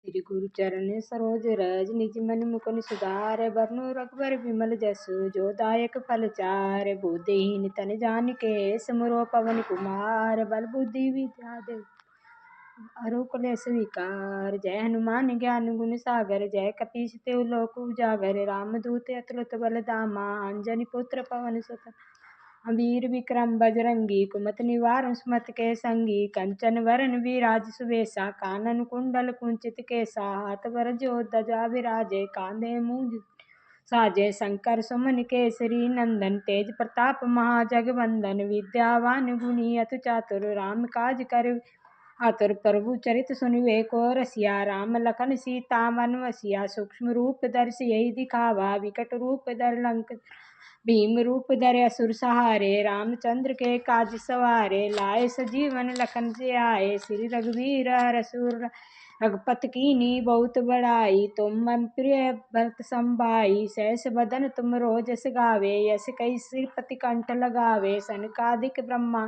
श्री गुरु चरण सरोज रज निज मन मुकुन सुधार बरनु रघुबर विमल जसु जो दायक फल चार बुद्धिहीन तन जानिके सिमरो पवन कुमार बल बुद्धि विद्या देव अरुकलेश विकार। जय हनुमान ज्ञान गुण सागर जय कपीस तेउ लोक उजागर रामदूत अतुलित बल धामा अंजनी पुत्र पवन सुत वीर विक्रम बजरंगी कुमत निवारण सुमत के संगी कंचन वरण विराज सुवेशा कानन कुंडल कुंचित केसा हाथ वर जो ध्वजा विराजे कांधे मूंज साजे शंकर सुमन केसरी नंदन तेज प्रताप महाजगवंदन विद्यावान गुणी अतु चातुर राम काज कर आतुर प्रभु चरित सुनिवे को रसिया राम लखन सीता मन वसिया सूक्ष्म रूप दर्श यही दिखावा विकट रूप धर लंक भीम रूप धरे असुर सहारे रामचंद्र के काज सवारे लाए सजीवन लखन से आए श्री रघुवीर रसूर रघुपत कीनी बहुत बड़ाई तुम मम प्रिय भरत संभाई सहस बदन तुम रोजस गावे यस कई श्रीपति कंठ लगावे सनकादिक ब्रह्मा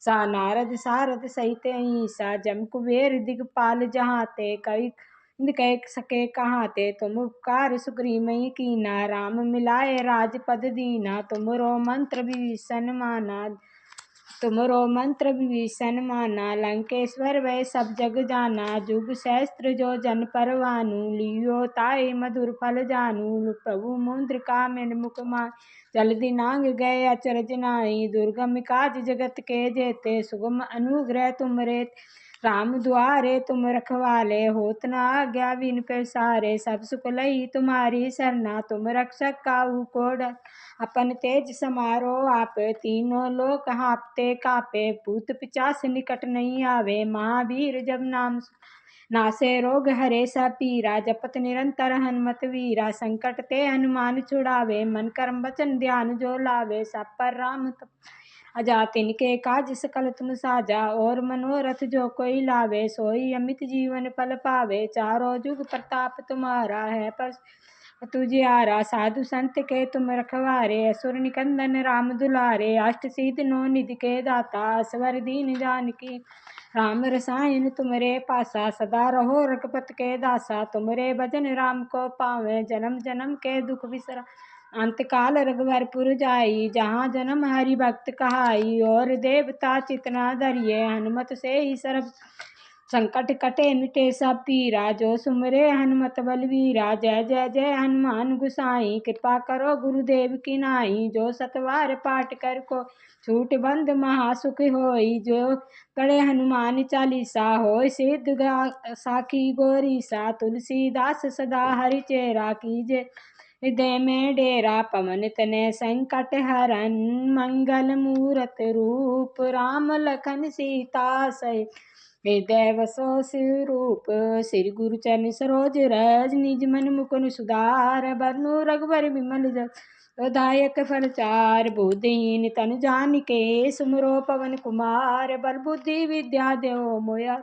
सा नारद सारद सहित अहिंसा जम कुबेर दिगपाल जहाते कई कह सके कहाते तुम उपकार सुग्रीमई कीना राम मिलाए राजपद दीना तुमरो मंत्र विभीषण माना तुमरो मंत्र विभीषण माना लंकेश्वर वै सब जग जाना जुग सहस्त्र जो जन परवानु लियो ताई मधुर फल जानू प्रभु मुद्रिका मिन मुख माय जल्दी नांग गए अचरज नाई दुर्गम काज जगत के जेते सुगम अनुग्रह तुमरे राम द्वारे तुम रखवाले होत न आज्ञा बिन पैसारे सब सुख लई तुम्हारी सरना तुम रक्षक काहू को डर अपन तेज समारो आप तीनों लोक हापते कापे भूत पिचास निकट नहीं आवे महावीर जब नाम नासे रोग हरे सब पीरा जपत निरंतर हनुमत वीरा संकट ते हनुमान छुड़ावे मन कर्म वचन ध्यान जो लावे सब पर राम अजा तिनके काज सकल तुम साजा और मनोरथ जो कोई लावे सोई अमित जीवन फल पावे चारों जुग प्रताप तुम्हारा है पर तुझे आरा साधु संत के तुम रखवारे असुर निकंदन राम दुलारे अष्ट सिद्धि नौ निधि के दाता स्वर दीन जानकी राम रसायन तुमरे पासा सदा रहो रघुपत के दासा तुमरे भजन राम को पावे जन्म जन्म के दुख बिसरा अंत काल रघुवरपुर जाई जहाँ जन्म हरि भक्त कहाई और देवता चितना धरिये हनुमत से ही सर्व संकट कटे मिटे सब पीरा जो सुमरे हनुमत बलवीरा जय जय जय हनुमान गुसाई कृपा करो गुरुदेव की नाई जो सतवार पाठ कर को छूट बंद महासुख होई जो पढ़े हनुमान चालीसा हो सिद्ध साखी गोरीसा तुलसीदास सदा हरि चेरा कीजे हृदय में डेरा पवन तने संकट हरन मंगल मूरत रूप राम लखन सीता सही हृदय वसो स्वरूप श्री गुरु चरण सरोज रज निज मन मुकुन सुधार बरनु रघुबर विमल जस दायक फल चार बुद्धिहीन तन जानिके सुमरो पवन कुमार बल बुद्धि विद्या देव मोया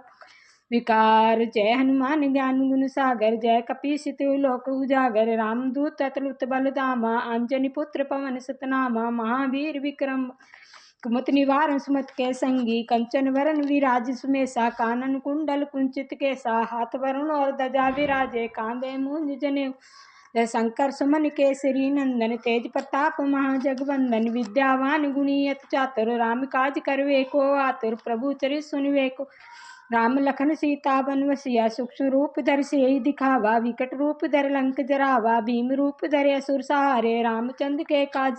विकार। जय हनुमान ज्ञान गुण सागर जय कपीस तिहु लोक उजागर रामदूत अतुलित बल धामा अंजनी पुत्र पवन सतनामा महावीर विक्रम कुमत निवारण सुमत के संगी कंचन वरण विराज सुमेसा कानन कुंडल कुंचित केसा हाथ वरुण और ध्वजा विराजे कांधे मूंज जने शंकर सुमन केसरी नंदन तेज प्रताप महाजगवंदन विद्यावान गुणी अति चातुर राम काज करवे को आतुर प्रभु चरित सुनवे को राम लखन सीता बन वसिया सूक्ष्म रूप धर से ही दिखावा विकट रूप धर लंक जरावा भीम रूप धरे असुर सहारे रामचंद्र के काज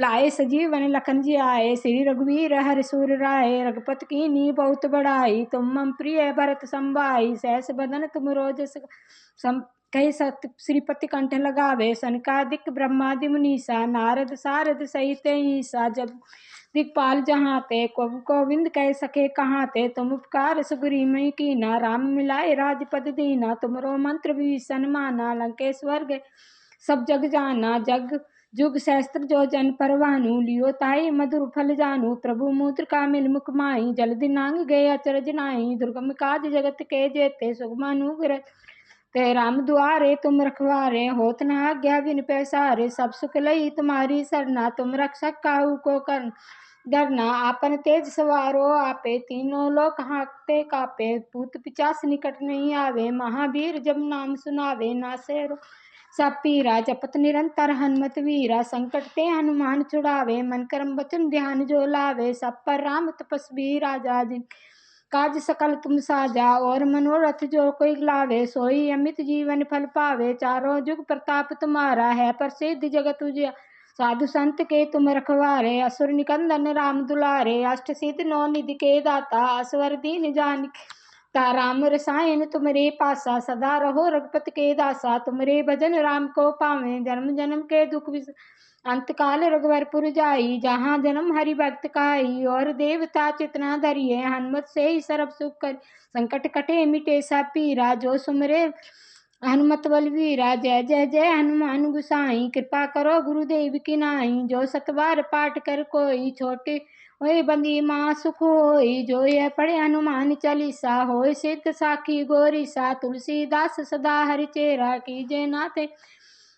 लाए सजीवन लखन जी आए श्री रघुवीर हर सुर राय रघुपत कीनी बहुत बड़ाई तुम मम प्रिय भरत संभाई सहस बदन तुम रोजस कई सत श्रीपति कंठ लगावे सनकादिक ब्रह्मादि मुनीसा नारद सारद सहित ईसा जब दिक्पाल जहाते गोविंद कह सके कहाते तुम उपकार सुग्रीमई कीना राम मिलाए राजपद दीना तुमरो मंत्र विभीषण माना लंकेश्वर गए सब जग जाना जग जुग सहस्त्र जो जन परवानु लियो ताई मधुर फल जानू प्रभु मुद्रिका मिल मुख माही जल्दी नांग गए अचरज नाई दुर्गम काज जगत के जेते सुगमानुग्रह ते राम दुआरे तुम रखवारे होत न आज्ञा बिन पैसारे सब सुख लई तुम्हारी सरना तुम रक्षक काहू को कर डरना आपन तेज सवारो आपे, तीनों लोक हाँकते कापे, भूत पिचास निकट नहीं आवे, महावीर जब नाम सुनावे, नासे रो सब पीरा, जपत निरंतर हनुमत वीरा, संकट ते हनुमान छुड़ावे, मन कर्म वचन ध्यान जो लावे, सब पर राम तपस्वी राजा, जिन काज सकल तुम साजा, और मनोरथ जो कोई लावे, सोई अमित जीवन फल पावे, चारों जुग प्रताप तुम्हारा है, प्रसिद्ध जगत उजिया, साधु संत के तुम रखवारे, असुर निकंदन राम दुलारे, अष्ट सिद्ध नौ निधि के दाता, असवर दीन जान राम रसायन तुमरे पासा, सदा रहो रघुपति के दासा, तुमरे भजन राम को पावे, जन्म जन्म के दुख अंत काल रघुवरपुर जाई, जहाँ जन्म हरि भक्त काई, और देवता चितना धरिए, हनुमत से ही सर्व सुख कर, संकट कटे मिटे सब पीरा, जो सुमरे हनुमत बलवीरा, जय जय जय हनुमान गुसाई, कृपा करो गुरुदेव की नाई, जो सतबार पाठ कर कोई, छोटे ओए बंदी माँ सुख होई, जो यह पढ़े हनुमान चालीसा, होय सिद्ध साखी गोरी सा, तुलसीदास सदा हरि चेरा, कीजे नाथे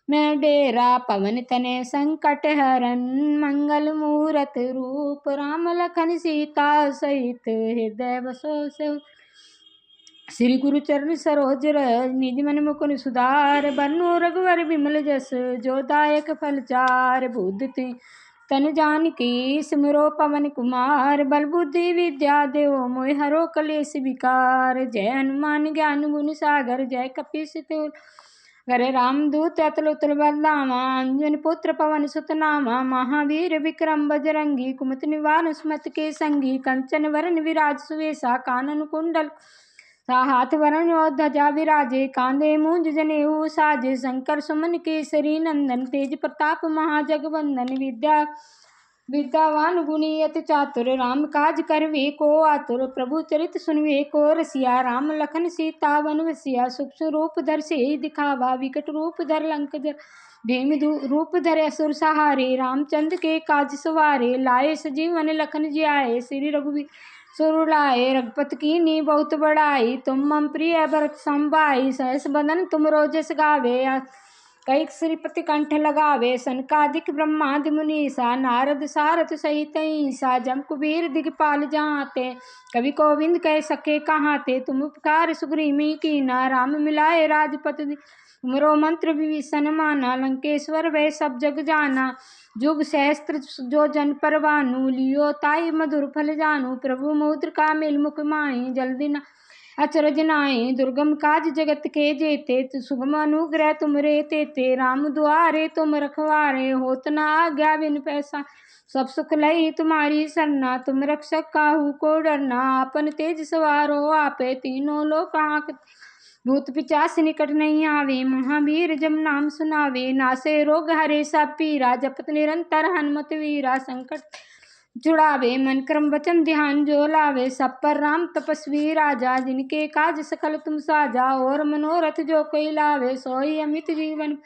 मैं डेरा, पवन तने संकट हरन, मंगल मूरत रूप, राम लखन सीता सहित, हृदय बसो से श्री गुरु चरण सरोज रज, निज मन मुकुन सुधार, बरनु रघुवर बिमल जस, जो दायक फल चार, बुद्धि तन जानकी सिमरो पवन कुमार, बल बुद्धि विद्या देव मोहि हरो कलेश विकार, जय हनुमान ज्ञान गुण सागर, जय कपीस तिहुर करे रामदूत अतुल बलधामा, अंजन पुत्र पवन सुत नामा, महावीर विक्रम बजरंगी, कुमति निवारण सुमति के संगी, कंचन वरण विराज सुवेशा, कानन कुंडल हाथ वरण और ध्वजा विराजे, कांधे मूंज जनेऊ साजे, शंकर सुमन केसरी नंदन, तेज प्रताप महाजगवंदन, विद्यावान गुणी अति चातुर, राम काज करवे को आतुर, प्रभु चरित सुनवे को रसिया, राम लखन सीता वन बसिया, सूक्ष्म रूप धर से दिखावा, विकट रूप धर लंक भीम रूप धरे असुर सहारे, रामचंद्र के काज सवारे, लाए सजीवन लखन जियाए, श्री रघुवीर सुरलाए, रघुपत कीन्ही बहुत बड़ाई, तुम मम प्रिय भरत संभाई, सहस बदन तुम रोजस गावे, कई श्रीपति कंठ लगावे, सनकादिक ब्रह्मादि मुनीसा, नारद सारथ सहित ईसा, जम कुबीर दिगपाल जाते, कवि गोविंद कह सके कहाते, तुम उपकार सुग्रीवी कीना, राम मिलाए राजपत तुमरो मंत्र विभीषण माना, लंकेश्वर वै सब जग जाना, जुग सहस्त्र जो जन पर भानु, लियो ताई मधुर फल जानू, प्रभु मुद्र का मेल मुख माही, जल्दी न अचरज नाई, दुर्गम काज जगत के जेते, सुगम अनुग्रह तुमरे तेते, राम दुआरे तुम रखवारे, होत न आज्ञा बिन पैसा, सब सुख लई तुम्हारी सरना, तुम रक्षक काहू को डरना, आपन तेज सवारो आपे, तीनों लोक हाँकते भूत पिचास निकट नहीं आवे, महावीर जब नाम सुनावे, नासे रोग हरे सब पीरा, जपत निरंतर हनुमत वीरा, संकट जुड़ावे, मन क्रम वचन ध्यान जो लावे, सब पर राम तपस्वी राजा, जिनके काज सकल तुम साजा, और मनोरथ जो कोई लावे, सोई अमित जीवन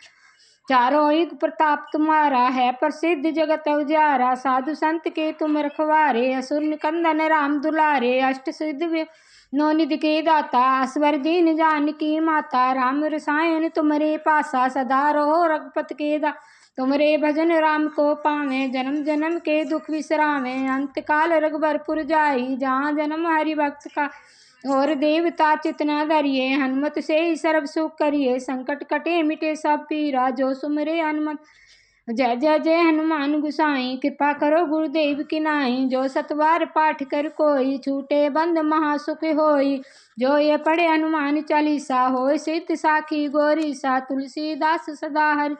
चारों युग प्रताप तुम्हारा है, प्रसिद्ध जगत उजारा, साधु संत के तुम रखवारे, असुर निकंदन राम दुलारे, अष्ट सिद्ध नौ निधि के दाता, असवर दीन जानकी माता, राम रसायन तुमरे पासा, सदा रहो रघुपत के दा तुमरे भजन राम को पावे, जन्म जन्म के दुख विसरावे, अंत काल रघुवरपुर जाई, जहाँ जन्म हरि भक्त का, और देवता चितना धरिए, हनुमत से ही सर्व सुख करिए, संकट कटे मिटे सब पीरा, जो सुमरे हनुमत जय जय जय हनुमान गुसाई, कृपा करो गुरुदेव की नाई, जो सतवार पाठ कर कोई, छूटे बंद महासुख होई, जो ये पढ़े हनुमान चालीसा, होय सिद्ध साखी गोरी सा, तुलसीदास सदा हरि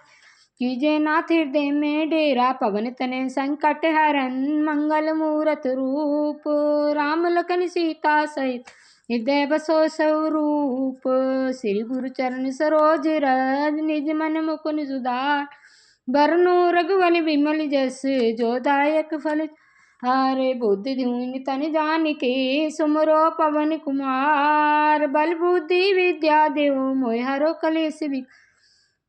कीजे नाथ हृदय में डेरा, पवन तनय संकट हरन, मंगल मूरत रूप, राम लखन सीता सहित हृदय बसो स्वरूप, श्री गुरु चरण सरोज रज, निज मन मुकुन सुधार, बरनु रघुवन विमल जस, जो दायक फल हारे, बुद्धि धून तन जान के, सुमरो पवन कुमार, बल बुद्धि विद्या देव मोहि हरो कलेश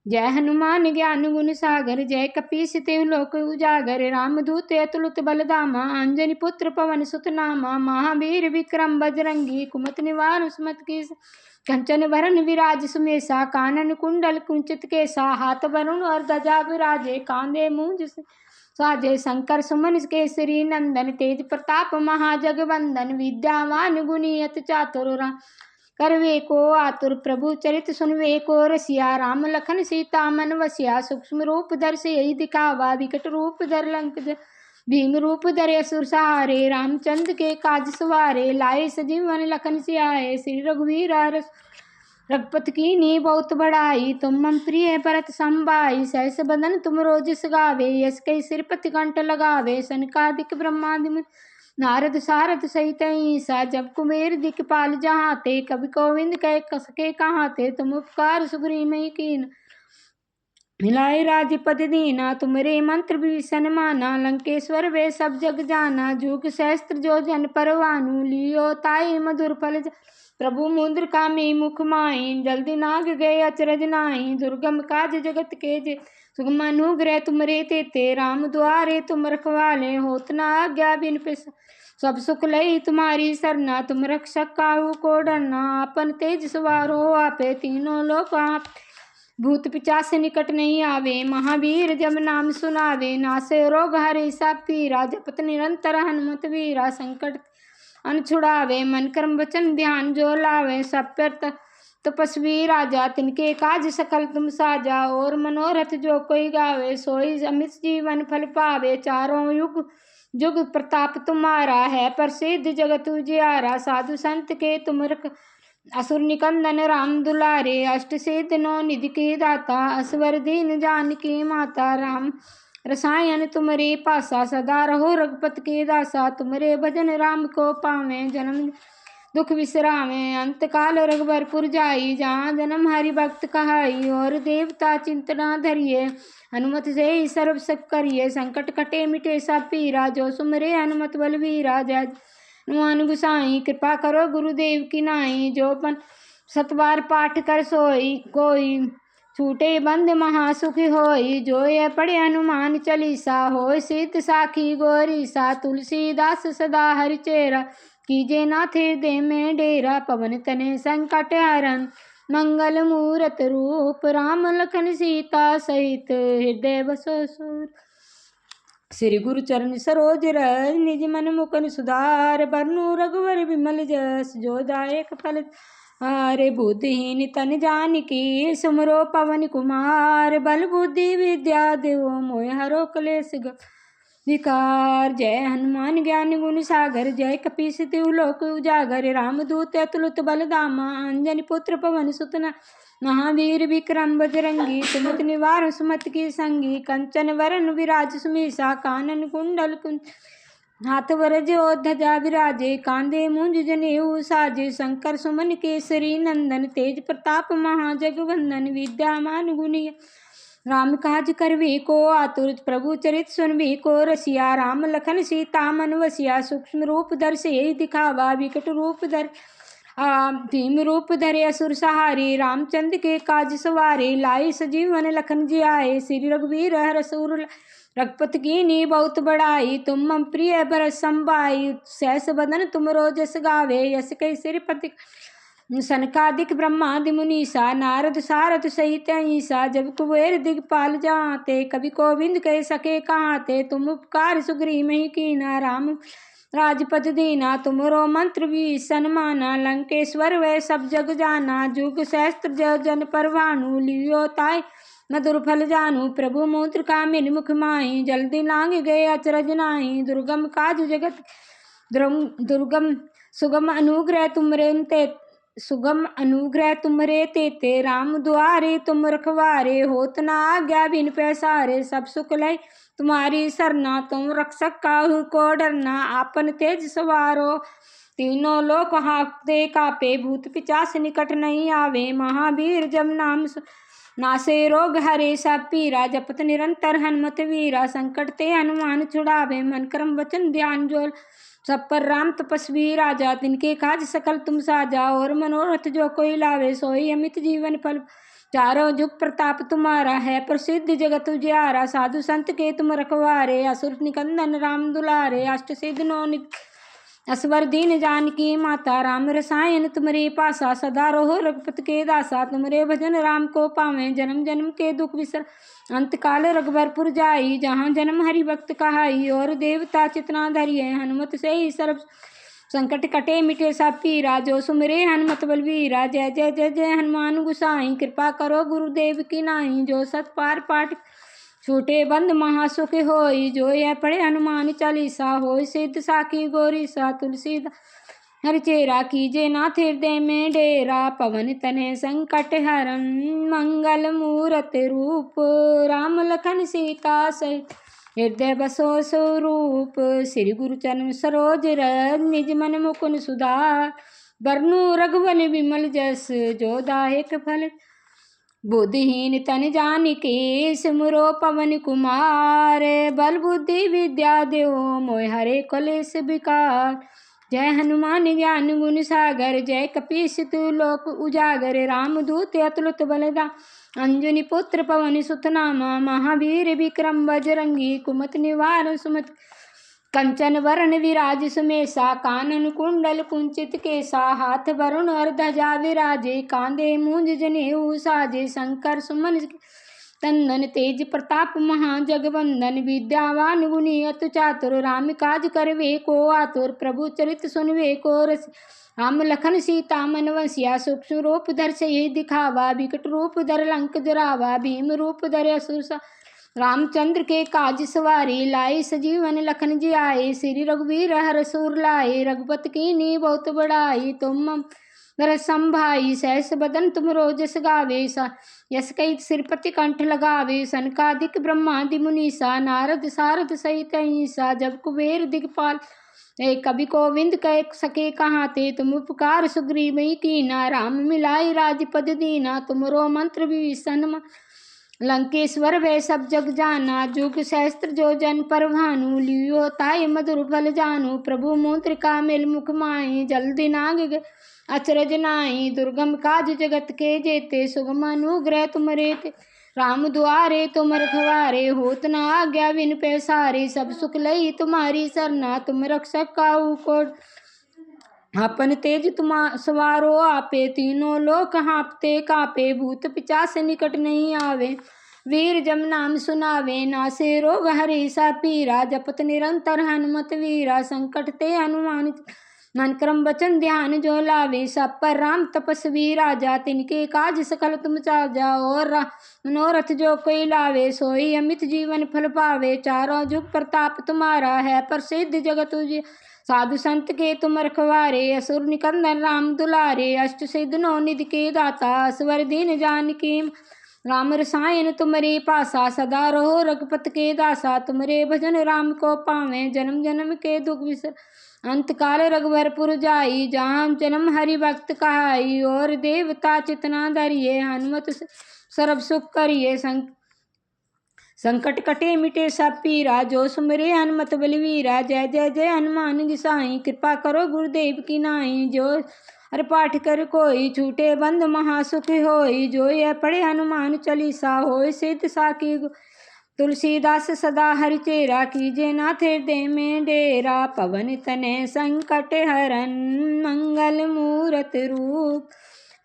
जय हनुमान ज्ञान गुण सागर, जय कपीस तिहु लोक उजागर, रामदूत अतुलित बलधामा, अंजनी पुत्र पवन सुत नामा, महावीर विक्रम बजरंगी, कुमति निवारण सुमति के कंचन वरण विराज सुमेसा, कानन कुंडल कुंचित केसा, हाथ वरुण और ध्वजा विराजे, कांधे मूंज साजे शंकर सुमन केसरी नंदन तेज प्रताप महाजगवंदन विद्यावान गुणी अति चातुर राम करवे को आतुर प्रभु चरित सुनवे को रसिया राम लखन सीता मन वसिया सूक्ष्म रूप धर से यही दिखावा विकट रूप धर लंक भीम रूप धरे असुर सहारे रामचंद्र के काज सवारे लाए सजीवन लखन सियाए श्री रघुवीर हरष रघुपत की नी बहुत बढ़ाई तुम मम प्रिय भरत संभाई सहस बदन तुम रोज गावे यश कई सिरपति कंठ लगावे सनकादिक ब्रह्मादि मुनि नारद सारद सहित ईसा जब कुबेर दिखपाल जहाँ ते कवि गोविंद कह कसके कहाँ ते तुम उपकार सुग्री में कीन मिलाए राजपद दीना तुमरे मंत्र भीषण माना लंकेश्वर वे सब जग जाना जुग सहस्त्र जो जन परवानु लियो ताई मधुर फल प्रभु मुद्र का में मुख माई जल्दी नाग गए अचरज नाई दुर्गम काज जगत के जे सुगम अनुग्रह तुमरे ते राम द्वारे तुम रखवाले होत न आज्ञा बिन पे सब सुख लई तुम्हारी सरना तुम रक्षक काहू को डरना अपन तेज सवार हो आपे तीनों लोक आप भूत पिचास निकट नहीं आवे महावीर जब नाम सुनावे नासे रोग हरे सब पीरा जपत निरंतर हनुमत वीरा संकट अनछुड़ावे मन कर्म वचन ध्यान जो लावे सब पर तपस्वी राजा तिनके काज सकल तुम साजा और मनोरथ जो कोई गावे सोई अमित जीवन फल पावे चारों युग जुग प्रताप तुम्हारा है प्रसिद्ध जगत उजियारा साधु संत के तुम रख असुर निकंदन राम दुलारे अष्ट सिद्ध नौ निधि के दाता असवर दीन जानकी माता राम रसायन तुमरे पासा सदा रहो रघुपत के दासा तुमरे भजन राम को पावे जन्म दुख विश्रामे अंत काल रघुबरपुर जाई जहाँ जन्म हरि भक्त कहाई और देवता चिंतना धरिए हनुमत से ही सर्व सब करिए संकट कटे मिटे सब पीरा जो सुमरे हनुमत बलवीरा जय हनुमान गुसाई कृपा करो गुरुदेव की नाई जो पन सतबार पाठ कर सोई कोई छूटे बंद महासुखी होई जो ये पढ़े हनुमान चालीसा होय सिद्ध साखी गोरी सा तुलसीदास सदा हरि चेरा कीजे नाथ हृदय में डेरा पवन तने संकट हरन मंगल मूरत रूप राम लखन सीता सहित हृदय बसो सुर श्री गुरु चरण सरोज रज निज मन मुकुन सुधार बरनु रघुवर विमल जस जो दायक फल हारे बुद्धिहीन तन जानिकी सुमरो पवन कुमार बल बुद्धि विद्या देव मोह हरो क्लेश विकार जय हनुमान ज्ञान गुण सागर जय कपीस तिवलोक उजागर रामदूत अतुलित बलधामा अंजनी पुत्र पवन सुतना महावीर विक्रम बजरंगी सुमति निवार सुमति की संगी कंचन वरण विराज सुमेशा कानन कुंडल हाथ वरज ध्वजा विराजे कांधे मुंज जनेऊ साजे शंकर सुमन केसरी नंदन तेज प्रताप महाजगवंदन विद्यामान गुणी राम काज करवे को आतुर प्रभु चरित सुनवे को रसिया राम लखन सीता मन वसिया सूक्ष्म रूप धर से दिखावा विकट रूप धर भीम रूप धरे असुर सहारे रामचंद्र के काज सवारे लाए सजीवन लखन जियाए श्री रघुवीर हरसूर रघुपत की नी बहुत बढ़ाई तुम मम प्रिय भरत संभाई सहस बदन तुम रोजस गावे यश कई सिरपति सनकादिक ब्रह्मादि मुनीसा नारद सारद सहित ईसा जब कुबेर दिगपाल जाते कवि गोविंद कह सके कहाते तुम उपकार सुग्री में कीना राम राजपद दीना तुमरो मंत्र भी सन्माना लंकेश्वर वह सब जग जाना जुग सहस्त्र जन परवानु लियो ताय मधुर फल जानू प्रभु मूत्र का मिन मुख माही जल्दी लांग गए अचरज नाही दुर्गम काज जगत दुर्गम सुगम अनुग्रह तुमरे ते राम द्वारे तुम रखवारे होत न आज्ञा बिन पैसारे सब सुख लय तुम्हारी सरना तुम रक्षक काहू को डरना आपन तेज सवारो तीनों लोक हाँकते कापे भूत पिचास निकट नहीं आवे महावीर जब नाम नासे रोग हरे सब पीरा जपत निरंतर हनुमत वीरा संकट ते हनुमान छुड़ावे मन कर्म वचन ध्यान जो सब पर राम तपस्वी राजा तिनके काज सकल तुम साजा और मनोरथ जो कोई लावे सोई अमित जीवन फल चारों जुग प्रताप तुम्हारा है प्रसिद्ध जगत उजियारा साधु संत के तुम रखवारे असुर निकंदन राम दुलारे अष्ट सिद्ध नौ असवर दीन जानकी माता राम रसायन तुमरे पासा सदा रहो रघुपत के दासा तुमरे भजन राम को पावें जन्म जन्म के दुख विसर अंत काल रघुबरपुर जाई जहाँ जन्म हरि भक्त कहाई और देवता चितना धरिये हनुमत से ही सर्व संकट कटे मिटे सब पीरा जो सुमिरे हनुमत बलवीरा जय जय जय जय हनुमान गुसाई कृपा करो गुरुदेव की नाई जो सत पार पाठ छूटे बंद महासुख होई जो यह पढ़े हनुमान चालीसा होई सिद्ध साखी गौरी सा तुलसी हर चेरा कीजे नाथ हृदय में डेरा पवन तने संकट हरन मंगल मूरत रूप राम लखन सीता सहित हृदय बसो स्वरूप श्री गुरु चरण सरोज रज निज मन मुकुन सुधार बरनु रघुवन विमल जस जो दायक फल बुद्धिहीन तन जानिके सिमरो पवन कुमार बल बुद्धि विद्या देव मोय हरे कलेश विकार जय हनुमान ज्ञान गुण सागर जय कपीस लोक उजागर रामदूत अतुलित बलदा अंजनी पुत्र पवन सुत नामा महावीर विक्रम बजरंगी कुमत निवार सुमत कंचन वरण विराज सुमेसा कानन कुंडल कुंचित केसा हाथ वरुण ध्वजा विराजे कांधे मूंज जनेऊ साजे शंकर सुमन तंदन तेज प्रताप महाजगवंदन विद्यावान गुणी अतु चातुर राम काज करवे को आतुर प्रभु चरित सुनवे को रस राम लखन सीता मन वसिया सूक्ष्म रूप धर से दिखावा विकट रूप धर लंक जरावा भीम रूप धर असुर रामचंद्र के काज सवारी लाई सजीवन लखन जी आए श्री रघुवीर हर सुर लाए रघुपत की नी बहुत बड़ाई तुम नर संभाई सहस बदन तुम रोजस गावे यस कई सिरपति कंठ लगावे सनकादिक ब्रह्मादि मुनीसा नारद सारद सहित अहिंसा जब कुबेर दिगपाल कवि गोविंद कह सके कहाँ ते तुम उपकार सुग्रीव कीना राम मिलाई राजपद दीना तुमरो मंत्र विभीषण लंकेश्वर वे सब जग जाना जुग सहस्त्र जो जन पर भानु लियो ताय मधुर फल जानू प्रभु मुद्रिका मिल मुख माई जल्दी नाग अचरज नाई दुर्गम काज जगत के जेते सुगम अनुग्रह तुम रेते राम दुआरे तुम रखवारे होत न आज्ञा बिन पैसारे सब सुख लई तुम्हारी सरना तुम रक्षक काहू को अपन तेज तुम सवारो आपे तीनों लोक हाँपते कापे भूत पिचास निकट नहीं आवे वीर जम नाम सुनावे नासे रोग हरे सा पीरा जपत निरंतर हनुमत वीरा संकट ते हनुमान मन क्रम वचन ध्यान जो लावे सब पर राम तपस्वी राजा तिनके काज सकल तुम चाजा और मनोरथ जो कोई लावे सोई अमित जीवन फल पावे चारों जुग प्रताप तुम्हारा है प्रसिद्ध जगत तुझे साधु संत के तुम रखवारे असुर निकंदन राम दुलारे अष्ट सिद्ध नौ निधि के दाता स्वर दीन जानकी राम रसायन तुमरे पासा सदा रहो रघुपत के दासा तुमरे भजन राम को पावे जन्म जन्म के दुख विसर अंत काल रघुबरपुर जाई जहाँ जन्म हरि भक्त कहाई और देवता चितना धरिये हनुमत सर्व सुख करिए संकट कटे मिटे सब पीरा जो सुमरे हनुमत बलवीरा जय जय जय हनुमान गोसाई कृपा करो गुरुदेव की नाई जो हर पाठ कर कोई छूटे बंद महासुख होई जो यह पढ़े हनुमान चालीसा होय सिद्ध साखी तुलसीदास सदा हरि चेरा कीजे नाथ हृदय में डेरा पवन तने संकट हरन मंगल मूरत रूप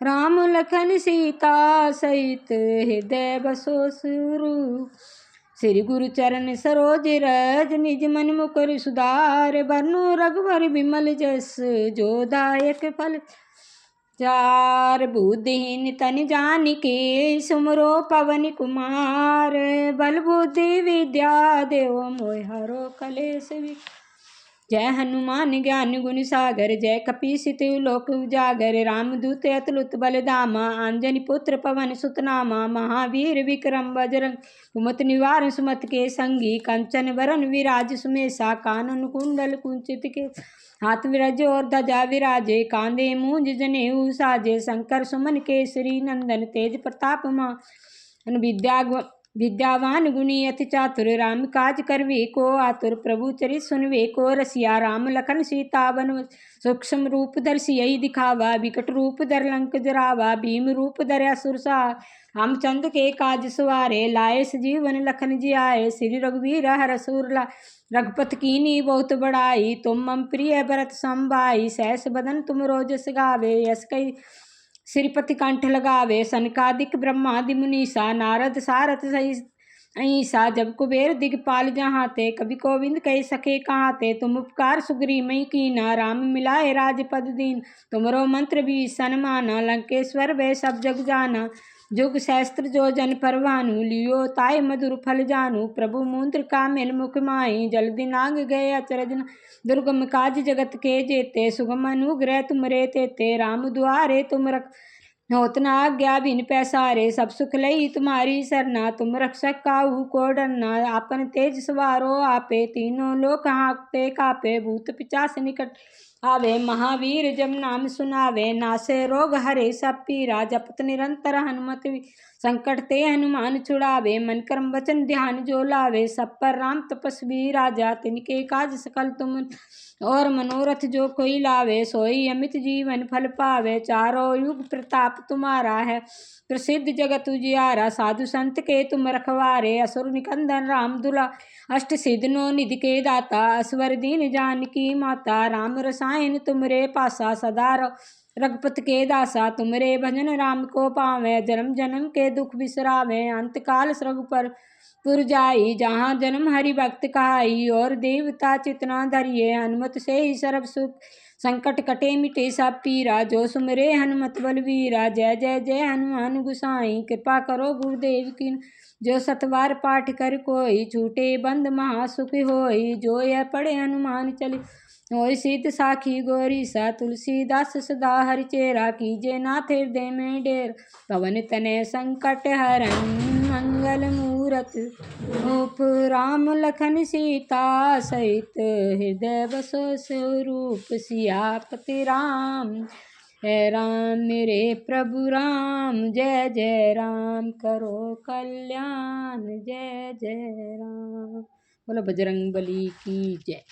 राम लखन सीता सहित हृदय बसो स्वरूप श्री गुरु चरण सरोज रज निज मन मुकुर सुधार बरनु रघुवर विमल जस जो दायक फल चार बुद्धिहीन तन जानिके सुमरो पवन कुमार बल बुद्धि विद्या देव मोह हरो कलेश जय हनुमान ज्ञान गुण सागर जय कपीस लोक उजागर रामदूत अतुलित बलधामा अंजनी पुत्र पवन सुतनामा महावीर विक्रम बजरंग कुमत निवार सुमत के संगी कंचन वरण विराज सुमेसा कानन कुंडल कुंचित के हाथ विराजे और ध्वजा विराजे कांधे मूंज जनेऊ साजे शंकर सुमन केसरी नंदन तेज प्रताप मान विद्या विद्यावान गुणी अति चातुर, राम काज करवे को आतुर। प्रभु चरित सुनवे को रसिया, राम लखन सीता बन सूक्ष्म रूप दर्शि यही दिखावा। विकट रूप धर लंक जरावा, भीम रूप धरया सुरसा। रामचंद्र के काज सवारे, लाए सजीवन लखन जियाए। श्री रघुवीर हर सुर ला, रघुपत कीनी बहुत बड़ाई। तुम मम प्रिय भरत सम भाई, सहस बदन तुम रोजस गावे। यस कई श्रीपति कंठ लगावे, सनकादिक ब्रह्मादि मुनीसा। नारद सारथ सही अहिंसा, जब कुबेर दिगपाल जहाँ ते। कवि गोविंद कह सके कहाँ ते, तुम उपकार सुग्री मई कीना। राम मिलाए राजपद दीन, तुमरो मंत्र भीषण माना। लंकेश्वर वे सब जग जाना, जुग सहस्त्र जो जन परवानु। लियो ताय मधुर फल जानू, प्रभु मुद्र का मेल मुख माही। जल्दी नाग गए अचरज न, दुर्गम काज जगत के जेते। सुगम अनुग्रह तुमरे तेते, राम दुआरे तुम रख होत न आज्ञा बिन पैसारे। सब सुख लई तुम्हारी सरना, तुम रक्षक काहू को डरना। आपन तेज सवारो आपे, तीनों लोक हाँकते कापे। भूत पिचास निकट आवे, महावीर जब नाम सुनावे। नासे रोग हरे सब पीरा, जपत निरंतर हनुमत संकट ते हनुमान छुड़ावे। मन कर्म वचन ध्यान जो लावे, सब पर राम तपस्वी राजा। तिनके काज सकल तुम और मनोरथ जो कोई लावे। सोई अमित जीवन फल पावे, चारों युग प्रताप तुम्हारा है प्रसिद्ध जगत उजियारा। साधु संत के तुम रखवारे, असुर निकंदन राम दुला। अष्ट सिद्धि नौ निधि के दाता, असवर दीन जानकी माता। राम रसायन तुमरे पासा, सदा रघुपत के दासा। तुमरे भजन राम को पावे, जन्म जन्म के दुख बिसरावे। अंत काल श्रभ पर पुर जाई, जहाँ जन्म हरि भक्त कहाई। और देवता चितना धरिए, हनुमत से ही सर्व सुख संकट कटे मिटे सब पीरा। जो सुमरे हनुमत बलवीरा, जय जय जय हनुमान गुसाई। कृपा करो गुरुदेव की, जो सतवार पाठ कर कोई। छूटे बंद महासुख होई, जो यह पढ़े हनुमान चली। होय सिद्ध साखी गौरी सा, तुलसीदास सदा हरिचेरा। कीजे नाथ हृदय में डेर, पवन तनय संकट हरन। मंगल मूरत रूप राम लखन सीता सहित, हृदय बसो स्वरूप सियापति राम। है राम मेरे प्रभु राम, जय जय राम करो कल्याण। जय जय राम। बोलो बजरंग बली की जय।